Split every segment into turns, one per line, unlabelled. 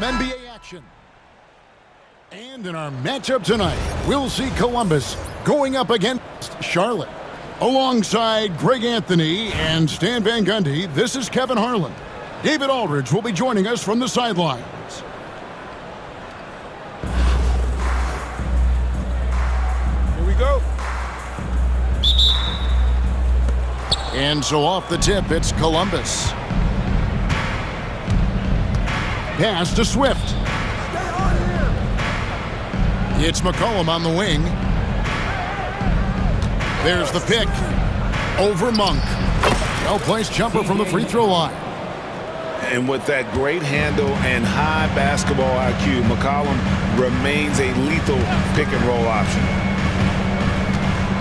NBA action. And in our matchup tonight, we'll see Columbus going up against Charlotte. Alongside Greg Anthony and Stan Van Gundy, this is Kevin Harlan. David Aldridge will be joining us from the sidelines.
Here we go.
And so off the tip, it's Columbus. Pass to Swift. It's McCollum on the wing. There's the pick. Over Monk. Well-placed jumper from the free throw line.
And with that great handle and high basketball IQ, McCollum remains a lethal pick-and-roll option.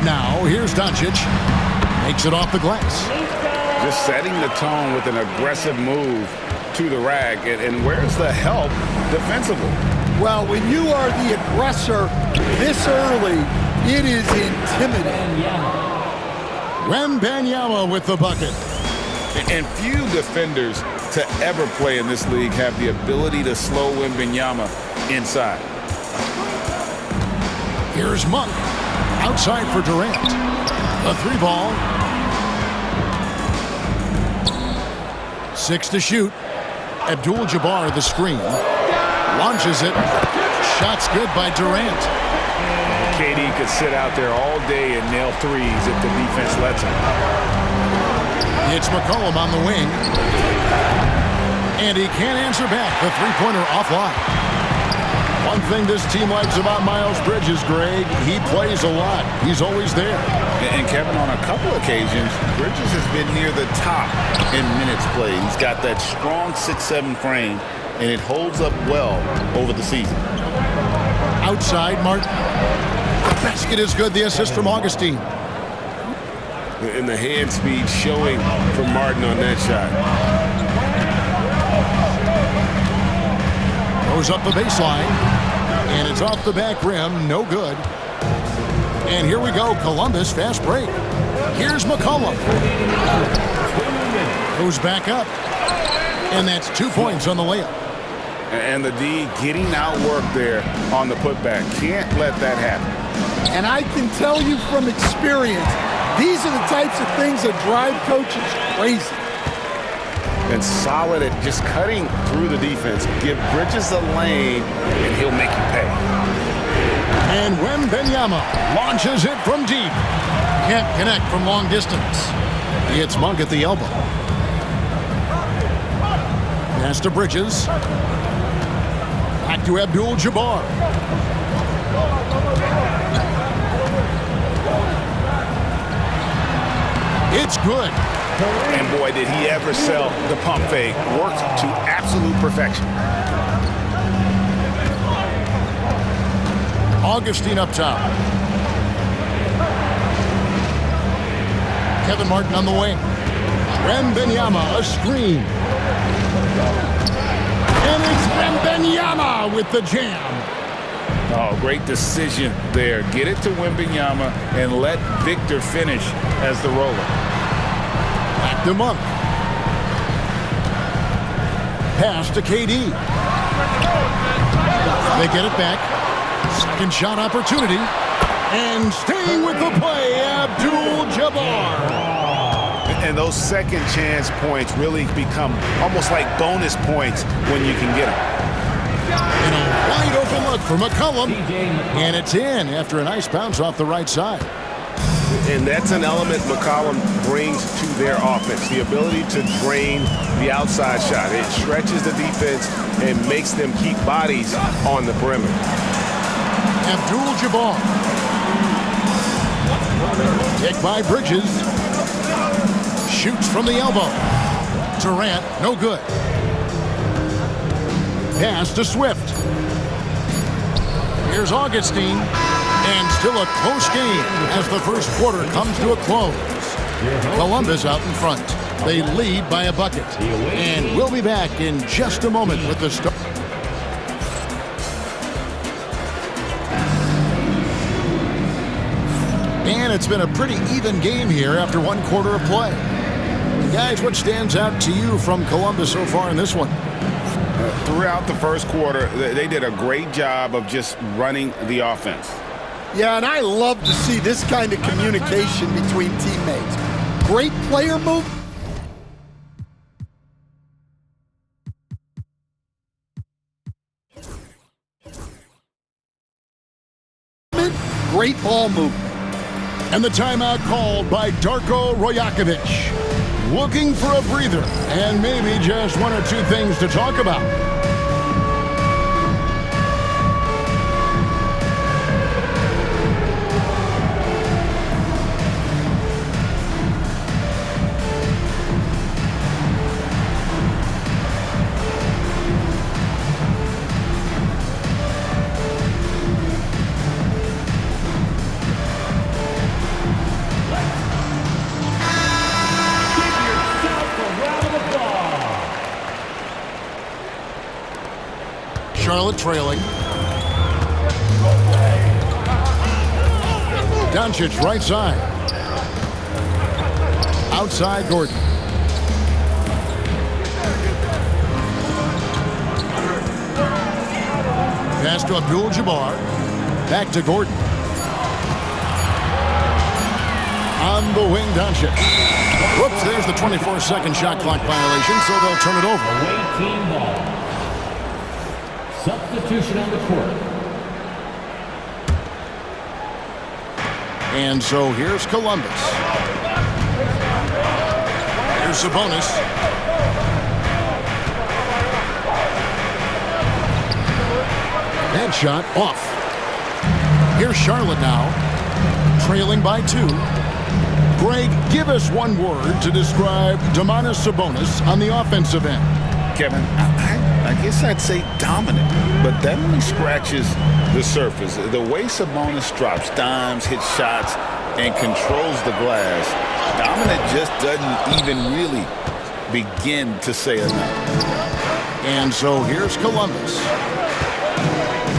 Now, here's Doncic. Makes it off the glass.
Just setting the tone with an aggressive move to the rack. And where's the help defensively?
Well, when you are the aggressor this early, it is intimidating.
Wembanyama with the bucket.
And few defenders to ever play in this league have the ability to slow Wembanyama inside.
Here's Monk. Outside for Durant. A three ball. 6 to shoot. Abdul-Jabbar the screen. Launches it. Shot's good by Durant.
KD could sit out there all day and nail threes if the defense lets him.
It's McCollum on the wing. And he can't answer back. The three-pointer offline. One thing this team likes about Miles Bridges, Greg, he plays a lot. He's always there.
And Kevin, on a couple occasions, Bridges has been near the top in minutes played. He's got that strong 6'7" frame, and it holds up well over the season.
Outside, Martin. The basket is good. The assist from Augustine.
And the hand speed showing from Martin on that shot.
Goes up the baseline. And it's off the back rim. No good. And here we go. Columbus fast break. Here's McCollum. Goes back up. And that's 2 points on the layup.
And the D getting outworked there on the putback. Can't let that happen.
And I can tell you from experience, these are the types of things that drive coaches crazy.
And solid at just cutting through the defense. Give Bridges a lane, and he'll make you pay.
And Wembanyama launches it from deep. Can't connect from long distance. It's Monk at the elbow. Pass to Bridges. Back to Abdul-Jabbar. It's good.
And boy, did he ever sell the pump fake. Worked to absolute perfection.
Augustine up top. Kevin Martin on the wing. Wembanyama, a screen. And it's Wembanyama with the jam.
Oh, great decision there. Get it to Wembanyama and let Victor finish as the roller.
Back to Monk. Pass to KD. They get it back. Second shot opportunity. And staying with the play, Abdul-Jabbar.
And those second chance points really become almost like bonus points when you can get them.
And a wide open look for McCollum. And it's in after a nice bounce off the right side.
And that's an element McCollum brings to their offense, the ability to drain the outside shot. It stretches the defense and makes them keep bodies on the perimeter.
Abdul-Jabbar. Kick by Bridges. Shoots from the elbow. Durant, no good. Pass to Swift. Here's Augustine. And still a close game as the first quarter comes to a close. Columbus out in front. They lead by a bucket. And we'll be back in just a moment with the start. And it's been a pretty even game here after one quarter of play. Guys, what stands out to you from Columbus so far in this one?
Throughout the first quarter, they did a great job of just running the offense.
Yeah, and I love to see this kind of communication between teammates. Great player move. Great ball movement.
And the timeout called by Darko Rojakovic. Looking for a breather and maybe just one or two things to talk about. Charlotte trailing. Doncic right side. Outside Gordon. Pass to Abdul-Jabbar. Back to Gordon. On the wing, Doncic. Whoops, there's the 24-second shot clock violation, so they'll turn it over.
Away team ball. Substitution on the court.
And so here's Columbus. Here's Sabonis. Headshot off. Here's Charlotte now, trailing by 2. Greg, give us one word to describe Domantas Sabonis on the offensive end.
Kevin, I guess I'd say dominant, but that only scratches the surface. The way Sabonis drops dimes, hits shots, and controls the glass, dominant just doesn't even really begin to say enough.
And so here's Columbus.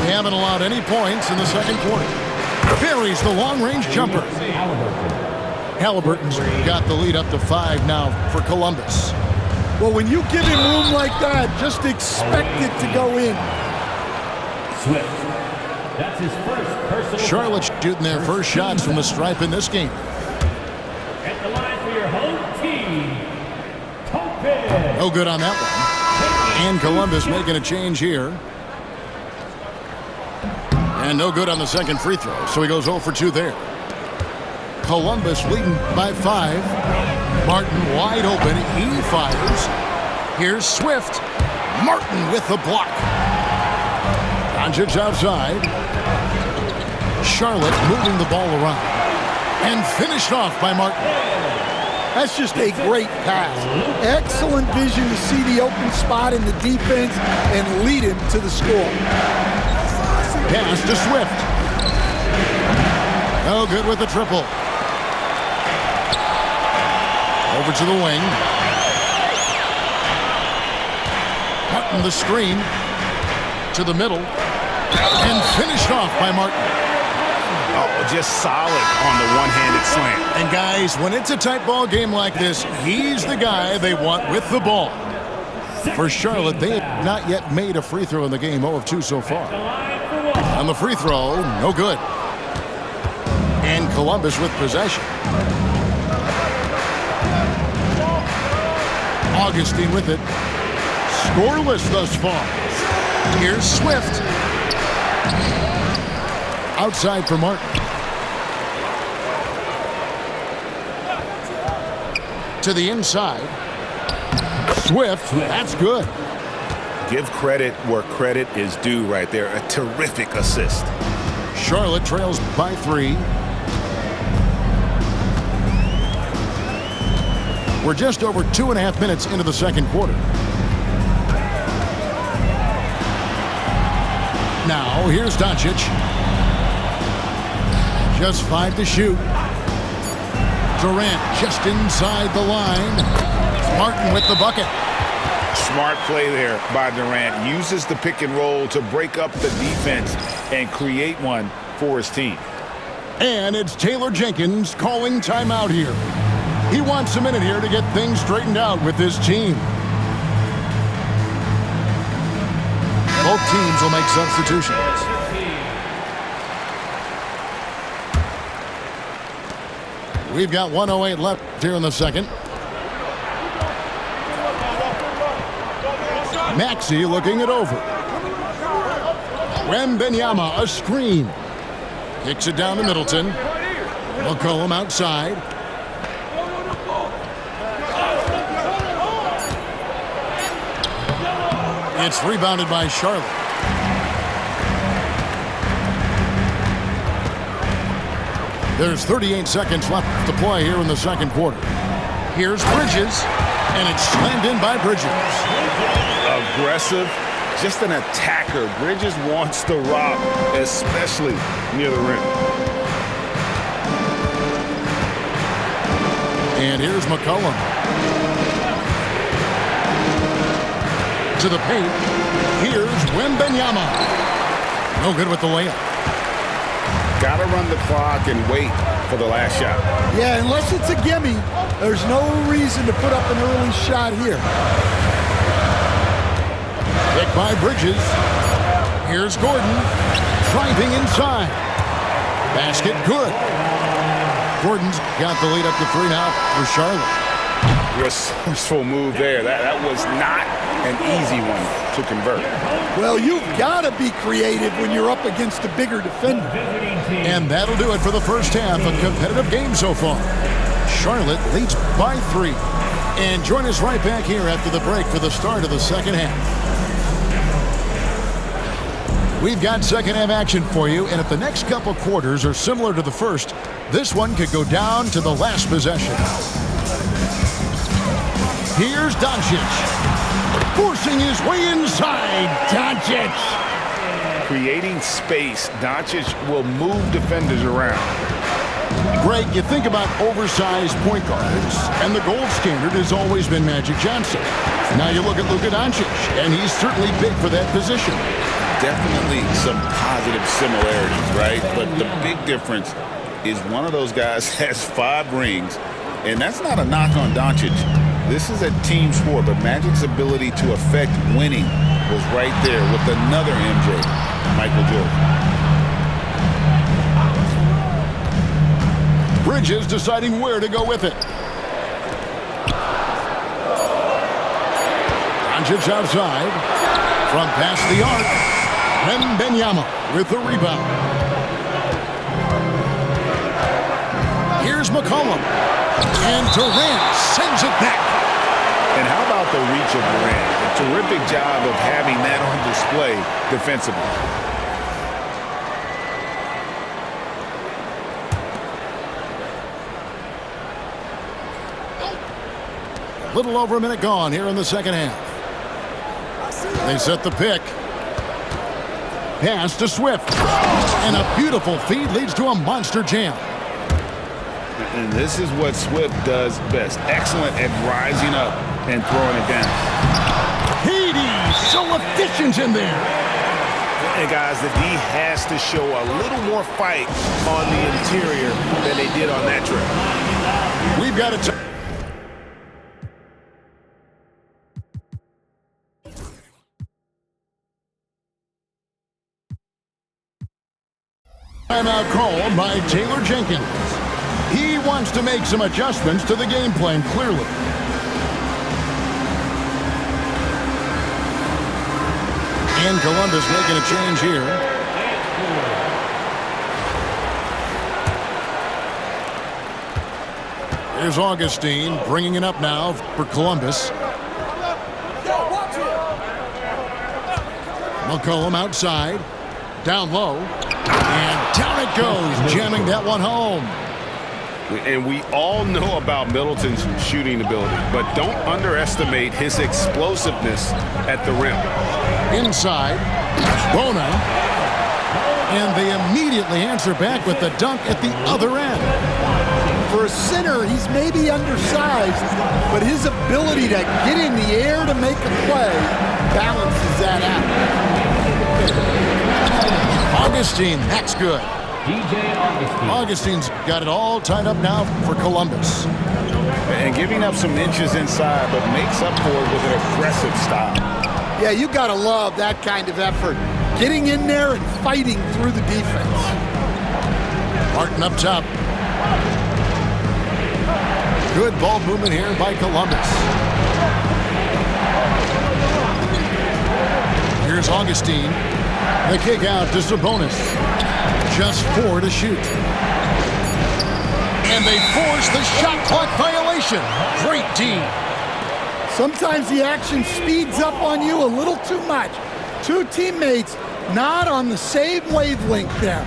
They haven't allowed any points in the second quarter. Buries the long-range jumper. Halliburton's got the lead up to 5 now for Columbus.
Well, when you give him room like that, just expect it to go in.
Swift. That's his first personal.
Charlotte shooting their first shots from the stripe in this game.
At the line for your home team, Tope.
No good on that one. And Columbus making a change here. And no good on the second free throw, so he goes 0 for 2 there. Columbus leading by 5. Martin wide open. He fires. Here's Swift. Martin with the block. Doncic outside. Charlotte moving the ball around. And finished off by Martin.
That's just a great pass. Excellent vision to see the open spot in the defense and lead him to the score.
Pass to Swift. No good with the triple. Over to the wing. Martin the screen. To the middle. And finished off by Martin.
Oh, just solid on the one-handed slam.
And guys, when it's a tight ball game like this, he's the guy they want with the ball. For Charlotte, they have not yet made a free throw in the game, 0 of 2 so far. On the free throw, no good. And Columbus with possession. Augustine with it. Scoreless thus far. Here's Swift. Outside for Martin. To the inside. Swift, that's good.
Give credit where credit is due right there. A terrific assist.
Charlotte trails by 3. We're just over 2.5 minutes into the second quarter. Now, here's Doncic. Just 5 to shoot. Durant just inside the line. Martin with the bucket.
Smart play there by Durant. Uses the pick and roll to break up the defense and create one for his team.
And it's Taylor Jenkins calling timeout here. He wants a minute here to get things straightened out with his team. both teams will make substitutions. We've got 1:08 left here in the second. Maxey looking it over. Wembenyama, a screen. Kicks it down to Middleton. McCollum outside. It's rebounded by Charlotte. There's 38 seconds left to play here in the second quarter. Here's Bridges, and it's slammed in by Bridges.
Aggressive, just an attacker. Bridges wants to rock, especially near the rim.
And here's McCollum. To the paint. Here's Wembenyama. No good with the layup.
Got to run the clock and wait for the last shot.
Yeah, unless it's a gimme, there's no reason to put up an early shot here.
Picked by Bridges. Here's Gordon. Driving inside. Basket good. Gordon's got the lead up to 3 now for Charlotte.
Resourceful move there. That was not an easy one to convert.
Well, you've got to be creative when you're up against a bigger defender.
And that'll do it for the first half. A competitive game so far. Charlotte leads by 3. And join us right back here after the break for the start of the second half. We've got second half action for you, and if the next couple quarters are similar to the first, this one could go down to the last possession. Here's Doncic. Forcing his way inside. Doncic.
Creating space. Doncic will move defenders around.
Greg, you think about oversized point guards, and the gold standard has always been Magic Johnson. Now you look at Luka Doncic, and he's certainly big for that position.
Definitely some positive similarities, right? But the big difference is one of those guys has 5 rings, and that's not a knock on Doncic. This is a team sport, but Magic's ability to affect winning was right there with another MJ, Michael Jordan.
Bridges deciding where to go with it. Doncic outside. From past the arc. Wembenyama with the rebound. Here's McCollum. And Durant sends it back.
And how about the reach of Durant? A terrific job of having that on display defensively.
A little over a minute gone here in the second half. They set the pick. Pass to Swift. And a beautiful feed leads to a monster jam.
And this is what Swift does best. Excellent at rising up and throwing it down.
Hades, so efficient in there.
And guys, the D has to show a little more fight on the interior than they did on that trip.
We've got a timeout called by Taylor Jenkins. He wants to make some adjustments to the game plan, clearly. And Columbus making a change here. Here's Augustine bringing it up now for Columbus. McCollum outside. Down low. And down it goes, jamming that one home.
And we all know about Middleton's shooting ability, but don't underestimate his explosiveness at the rim.
Inside, Bona. And they immediately answer back with the dunk at the other end.
For a center, he's maybe undersized, but his ability to get in the air to make a play balances that out.
Augustine, that's good.
DJ Augustine.
Augustine's got it all tied up now for Columbus.
And giving up some inches inside, but makes up for it with an aggressive style.
Yeah, you got to love that kind of effort. Getting in there and fighting through the defense.
Martin up top. Good ball movement here by Columbus. Here's Augustine. The kick out to Sabonis. Just 4 to shoot. And they force the shot clock violation. Great team.
Sometimes the action speeds up on you a little too much. Two teammates not on the same wavelength there.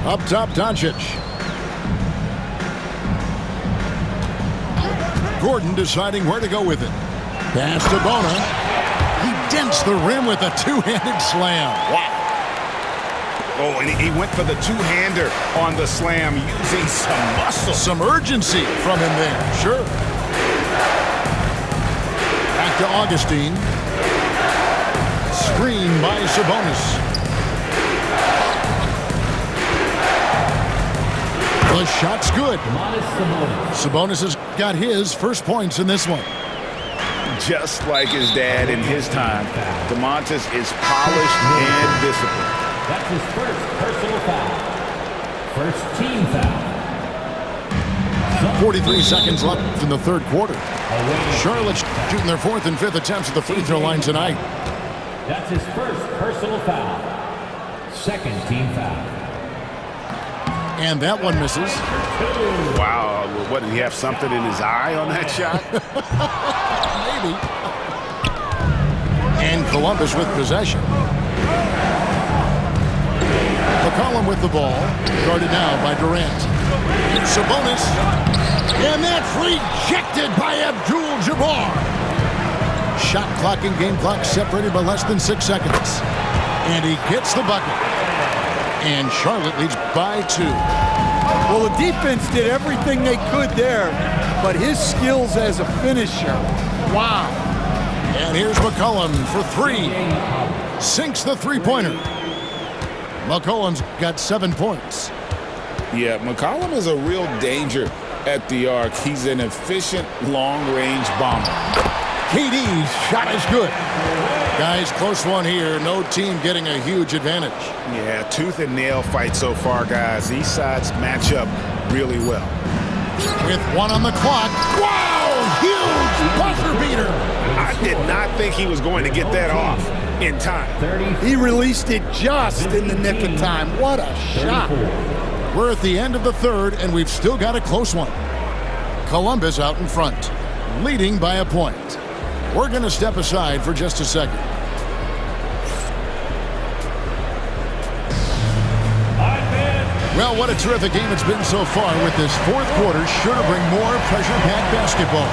Up top, Doncic. Gordon deciding where to go with it. Pass to Bona. He dents the rim with a two-handed slam. Wow.
Oh, and he went for the two-hander on the slam using some muscle.
Some urgency from him there, sure. Back to Augustine. Screen by Sabonis. The shot's good. Sabonis has got his first points in this one.
Just like his dad in his time, DeMontis is polished and disciplined.
That's his first personal foul. First team foul.
43 seconds left in the third quarter. Charlotte's shooting their fourth and fifth attempts at the free throw line tonight.
That's his first personal foul. Second team foul.
And that one misses.
Wow, what, did he have something in his eye on that shot?
Maybe. And Columbus with possession. McCollum with the ball. Guarded now by Durant. Sabonis. And that's rejected by Abdul-Jabbar. Shot clock and game clock separated by less than 6 seconds. And he gets the bucket. And Charlotte leads by 2.
Well, the defense did everything they could there, but his skills as a finisher, wow.
And here's McCollum for 3. Sinks the three-pointer. McCollum's got 7 points.
Yeah, McCollum is a real danger at the arc. He's an efficient long-range bomber.
KD's shot is good. Guys, close one here. No team getting a huge advantage.
Yeah, tooth and nail fight so far, guys. These sides match up really well.
With 1 on the clock. Wow! Huge buzzer beater.
I did not think he was going to get that off in time.
He released it just in the nick of time. What a shot.
We're at the end of the third, and we've still got a close one. Columbus out in front, leading by a point. We're going to step aside for just a second. Well, what a terrific game it's been so far with this fourth quarter. Sure to bring more pressure-packed basketball.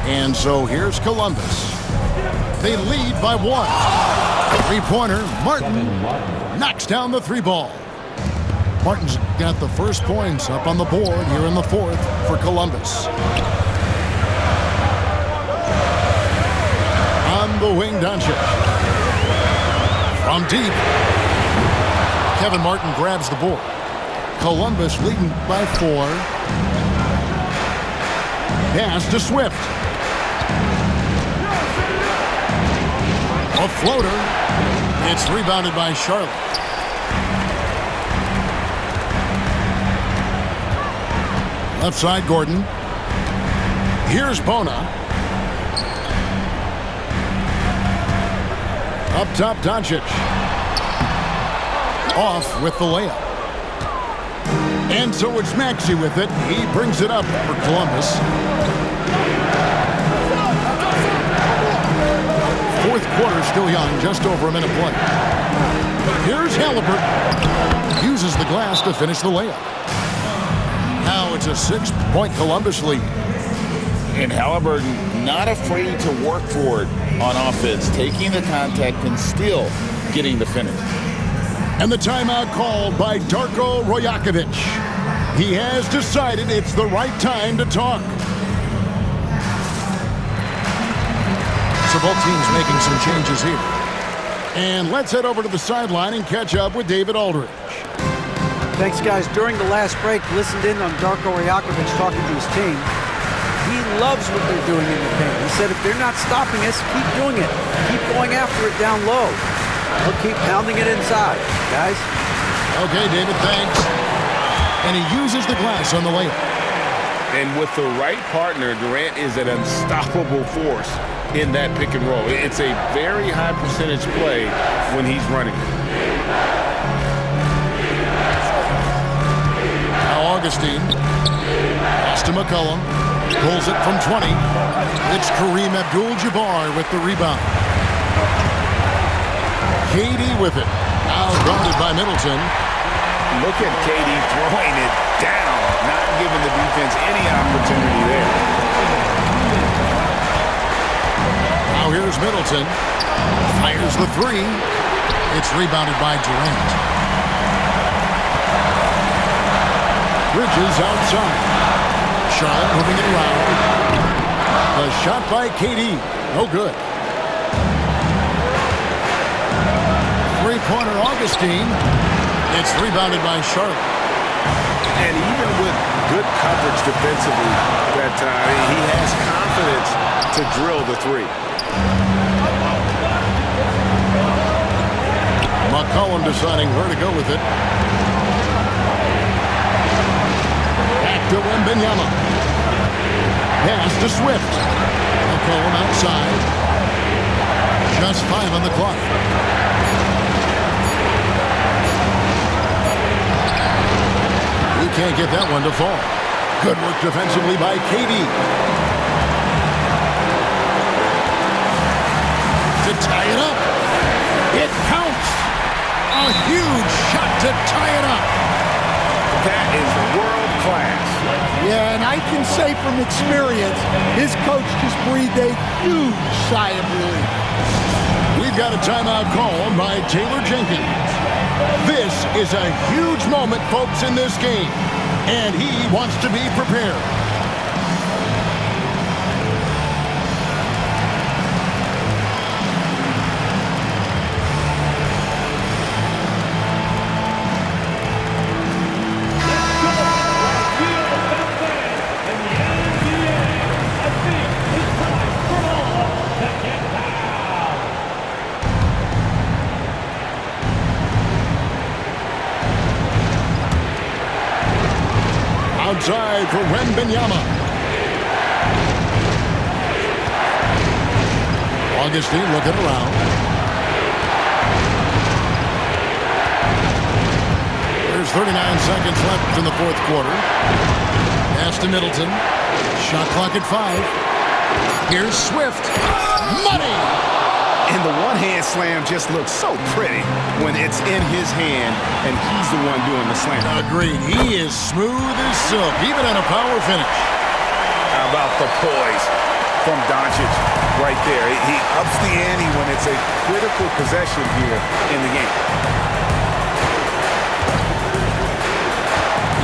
And so here's Columbus. They lead by 1. Three-pointer, Martin knocks down the 3-ball. Martin's got the first points up on the board here in the fourth for Columbus. On the wing, Doncic. From deep. Kevin Martin grabs the board. Columbus leading by 4. Pass to Swift. A floater. It's rebounded by Charlotte. Left side, Gordon. Here's Bona. Up top, Doncic. Off with the layup. And so it's Maxey with it. He brings it up for Columbus. Fourth quarter still young, just over a minute play. Here's Halliburton. Uses the glass to finish the layup. Now it's a 6-point Columbus lead.
And Halliburton not afraid to work for it on offense, taking the contact and still getting the finish.
And the timeout called by Darko Rojakovic. He has decided it's the right time to talk. So both teams making some changes here. And let's head over to the sideline and catch up with David Aldridge.
Thanks, guys. During the last break, listened in on Darko Rajakovic talking to his team. He loves what they're doing in the paint. He said, if they're not stopping us, keep doing it. Keep going after it down low. He'll keep pounding it inside, guys.
Okay, David, thanks. And he uses the glass on the layup.
And with the right partner, Durant is an unstoppable force in that pick and roll. It's a very high percentage play when he's running.
Now Augustine. Pass to McCollum. Pulls it from 20. It's Kareem Abdul-Jabbar with the rebound. KD with it. Now guarded by Middleton.
Look at KD throwing it down, not giving the defense any opportunity there.
Now here's Middleton. Fires the three. It's rebounded by Durant. Bridges outside. Charlotte moving it around. The shot by KD. No good. Three-pointer Augustine. It's rebounded by Charlotte.
And even with good coverage defensively that time, he has confidence to drill the three.
McCollum deciding where to go with it. Back to Wembanyama. Pass to Swift. McCollum outside. Just 5 on the clock. He can't get that one to fall. Good work defensively by KD. To tie it up. It counts. A huge shot to tie it up.
That is world class.
Yeah, and I can say from experience, his coach just breathed a huge sigh of relief.
We've got a timeout call by Taylor Jenkins. This is a huge moment, folks, in this game, and he wants to be prepared. Outside for Wembanyama. Augustine looking around. There's 39 seconds left in the fourth quarter. Pass to Middleton. Shot clock at 5. Here's Swift. Money!
And the one-hand slam just looks so pretty when it's in his hand and he's the one doing the slam.
Agreed. He is smooth as silk, even on a power finish.
How about the poise from Doncic right there? He ups the ante when it's a critical possession here in the game.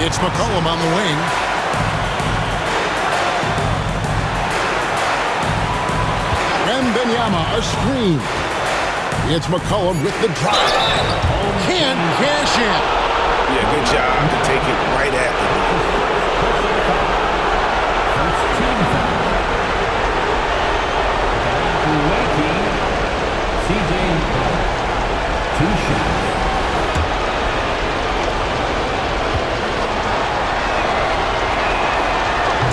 It's McCollum on the wing. Wembanyama, a screen. It's McCollum with the drive. Can't cash in.
Yeah, good job to take it right at the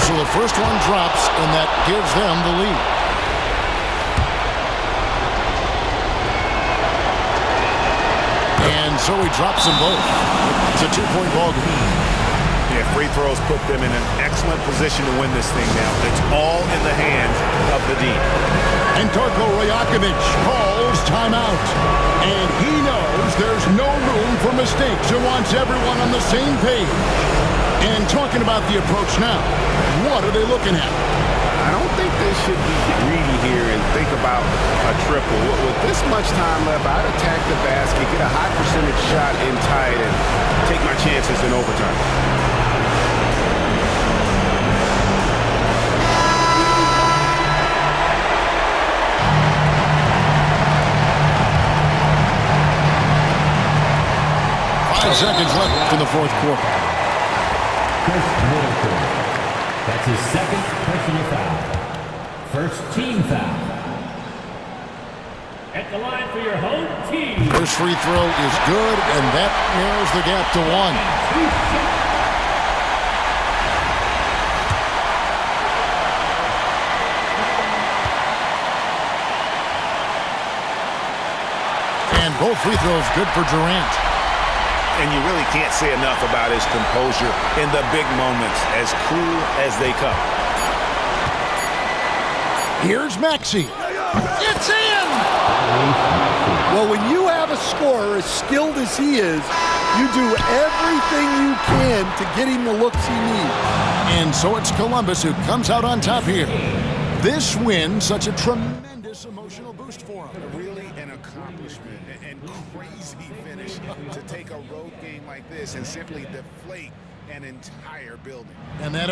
So the first one drops, and that gives them the lead. And so he drops them both. It's a 2-point ball game.
Yeah, free throws put them in an excellent position to win this thing now. It's all in the hands of the D.
And Darko Rajakovic calls timeout. And he knows there's no room for mistakes and wants everyone on the same page. And talking about the approach now, what are they looking at?
I don't think they should be greedy here and think about a triple. With this much time left, I'd attack the basket, get a high percentage shot in tight, and take my chances in overtime.
seconds left in the fourth quarter.
Chris Middleton. That's his second personal foul. First team foul. At the line for your home team.
First free throw is good, and that narrows the gap to 1. And both free throws good for Durant.
And you really can't say enough about his composure in the big moments, as cool as they come.
Here's Maxey. It's in!
Well, when you have a scorer as skilled as he is, you do everything you can to get him the looks he needs.
And so it's Columbus who comes out on top here. This win, such a tremendous emotional boost for him.
Really an accomplishment and crazy finish to take a road game like this and simply deflate an entire building.
And that